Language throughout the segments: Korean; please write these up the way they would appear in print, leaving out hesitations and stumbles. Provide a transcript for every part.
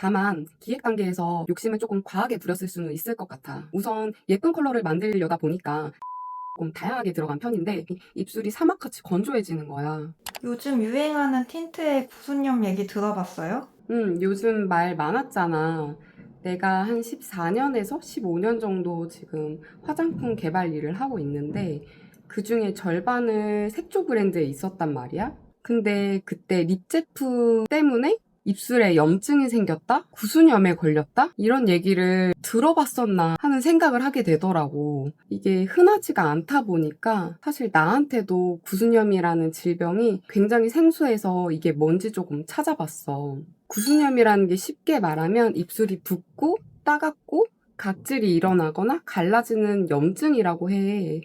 다만 기획 단계에서 욕심을 조금 과하게 부렸을 수는 있을 것 같아. 우선 예쁜 컬러를 만들려다 보니까 조금 다양하게 들어간 편인데 입술이 사막같이 건조해지는 거야. 요즘 유행하는 틴트의 구순염 얘기 들어봤어요? 요즘 말 많았잖아. 내가 한 14년에서 15년 정도 지금 화장품 개발 일을 하고 있는데 그 중에 절반을 색조 브랜드에 있었단 말이야. 근데 그때 립 제품 때문에 입술에 염증이 생겼다? 구순염에 걸렸다? 이런 얘기를 들어봤었나 하는 생각을 하게 되더라고. 이게 흔하지가 않다 보니까 사실 나한테도 구순염이라는 질병이 굉장히 생소해서 이게 뭔지 조금 찾아봤어. 구순염이라는 게 쉽게 말하면 입술이 붓고 따갑고 각질이 일어나거나 갈라지는 염증이라고 해.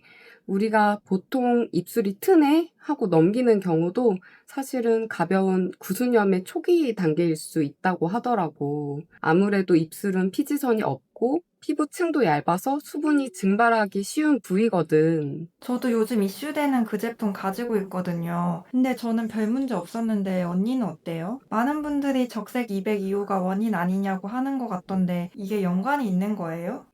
우리가 보통 입술이 트네 하고 넘기는 경우도 사실은 가벼운 구순염의 초기 단계일 수 있다고 하더라고. 아무래도 입술은 피지선이 없고 피부층도 얇아서 수분이 증발하기 쉬운 부위거든. 저도 요즘 이슈되는 그 제품 가지고 있거든요. 근데 저는 별 문제 없었는데 언니는 어때요? 많은 분들이 적색 202호가 원인 아니냐고 하는 것 같던데 이게 연관이 있는 거예요?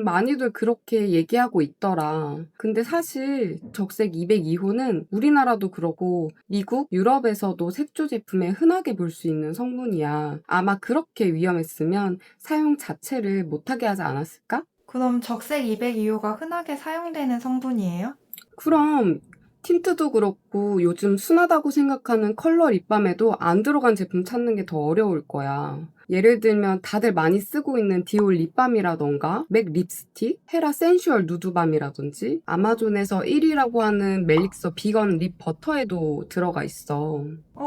많이들 그렇게 얘기하고 있더라. 근데 사실 적색 202호는 우리나라도 그러고 미국, 유럽에서도 색조 제품에 흔하게 볼 수 있는 성분이야. 아마 그렇게 위험했으면 사용 자체를 못하게 하지 않았을까? 그럼 적색 202호가 흔하게 사용되는 성분이에요? 그럼 틴트도 그렇고 요즘 순하다고 생각하는 컬러 립밤에도 안 들어간 제품 찾는 게 더 어려울 거야. 예를 들면 다들 많이 쓰고 있는 디올 립밤이라던가 맥 립스틱, 헤라 센슈얼 누드밤이라든지 아마존에서 1위라고 하는 멜릭서 비건 립 버터에도 들어가 있어.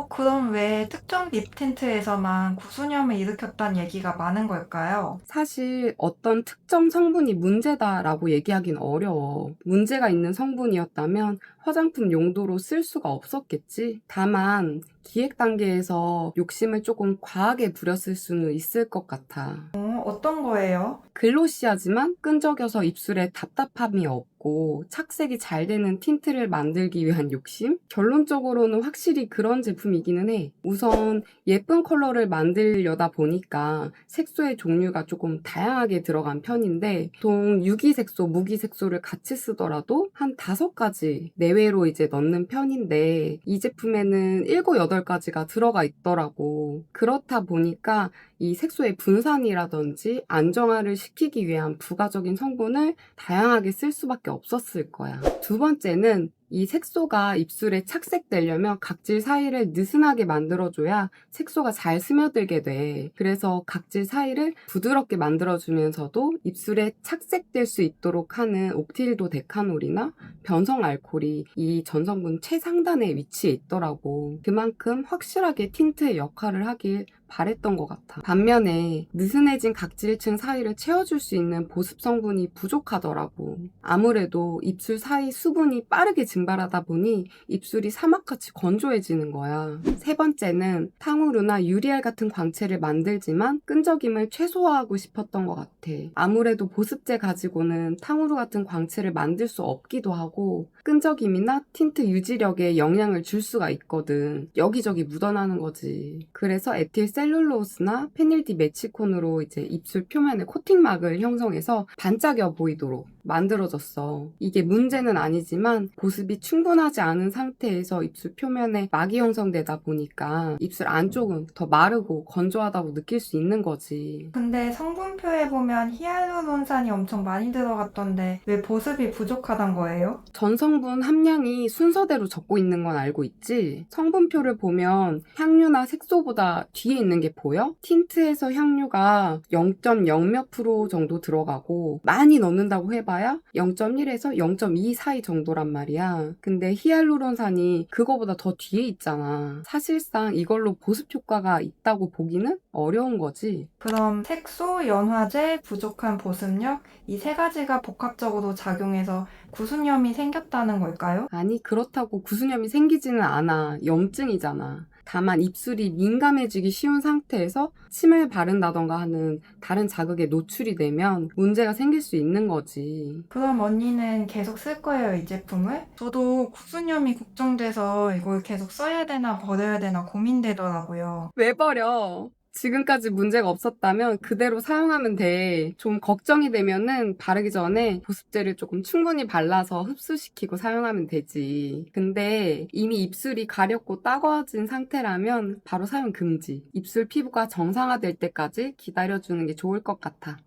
그럼 왜 특정 립 틴트에서만 구순염을 일으켰다는 얘기가 많은 걸까요? 사실 어떤 특정 성분이 문제다라고 얘기하긴 어려워. 문제가 있는 성분이었다면 화장품 용도로 쓸 수가 없었겠지. 다만 기획 단계에서 욕심을 조금 과하게 부렸을 수는 있을 것 같아. 어떤 거예요? 글로시하지만 끈적여서 입술에 답답함이 없고 착색이 잘 되는 틴트를 만들기 위한 욕심? 결론적으로는 확실히 그런 제품이기는 해. 우선 예쁜 컬러를 만들려다 보니까 색소의 종류가 조금 다양하게 들어간 편인데 보통 유기색소, 무기색소를 같이 쓰더라도 한 5가지 내외로 이제 넣는 편인데 이 제품에는 7, 8가지가 들어가 있더라고. 그렇다 보니까 이 색소의 분산이라든지 안정화를 시키기 위한 부가적인 성분을 다양하게 쓸 수밖에 없었을 거야. 두 번째는 이 색소가 입술에 착색되려면 각질 사이를 느슨하게 만들어줘야 색소가 잘 스며들게 돼. 그래서 각질 사이를 부드럽게 만들어주면서도 입술에 착색될 수 있도록 하는 옥틸도 데카놀이나 변성 알코올이 이 전성분 최상단에 위치해 있더라고. 그만큼 확실하게 틴트의 역할을 하길 바랬던 것 같아. 반면에 느슨해진 각질층 사이를 채워줄 수 있는 보습 성분이 부족하더라고. 아무래도 입술 사이 수분이 빠르게 증발하다 보니 입술이 사막같이 건조해지는 거야. 세 번째는 탕후루나 유리알 같은 광채를 만들지만 끈적임을 최소화하고 싶었던 것 같아. 아무래도 보습제 가지고는 탕후루 같은 광채를 만들 수 없기도 하고 끈적임이나 틴트 유지력에 영향을 줄 수가 있거든. 여기저기 묻어나는 거지. 그래서 에틸 셀룰로스나 페닐디 메치콘으로 이제 입술 표면에 코팅막을 형성해서 반짝여 보이도록 만들어졌어. 이게 문제는 아니지만 보습이 충분하지 않은 상태에서 입술 표면에 막이 형성되다 보니까 입술 안쪽은 더 마르고 건조하다고 느낄 수 있는 거지. 근데 성분표에 보면 히알루론산이 엄청 많이 들어갔던데 왜 보습이 부족하단 거예요? 전성분 함량이 순서대로 적고 있는 건 알고 있지? 성분표를 보면 향유나 색소보다 뒤에 있는 게 보여? 틴트에서 향유가 0.0 몇 프로 정도 들어가고 많이 넣는다고 해봐야 0.1에서 0.2 사이 정도란 말이야. 근데 히알루론산이 그거보다 더 뒤에 있잖아. 사실상 이걸로 보습 효과가 있다고 보기는 어려운 거지. 그럼 색소, 연화제, 부족한 보습력 이 세 가지가 복합적으로 작용해서 구순염이 생겼다는 걸까요? 아니, 그렇다고 구순염이 생기지는 않아. 염증이잖아. 다만 입술이 민감해지기 쉬운 상태에서 침을 바른다던가 하는 다른 자극에 노출이 되면 문제가 생길 수 있는 거지. 그럼 언니는 계속 쓸 거예요, 이 제품을? 저도 구순염이 걱정돼서 이걸 계속 써야 되나 버려야 되나 고민되더라고요. 왜 버려? 지금까지 문제가 없었다면 그대로 사용하면 돼. 좀 걱정이 되면은 바르기 전에 보습제를 조금 충분히 발라서 흡수시키고 사용하면 되지. 근데 이미 입술이 가렵고 따가워진 상태라면 바로 사용 금지. 입술 피부가 정상화될 때까지 기다려주는 게 좋을 것 같아.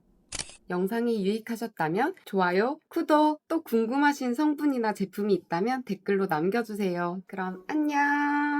영상이 유익하셨다면 좋아요, 구독, 또 궁금하신 성분이나 제품이 있다면 댓글로 남겨주세요. 그럼 안녕!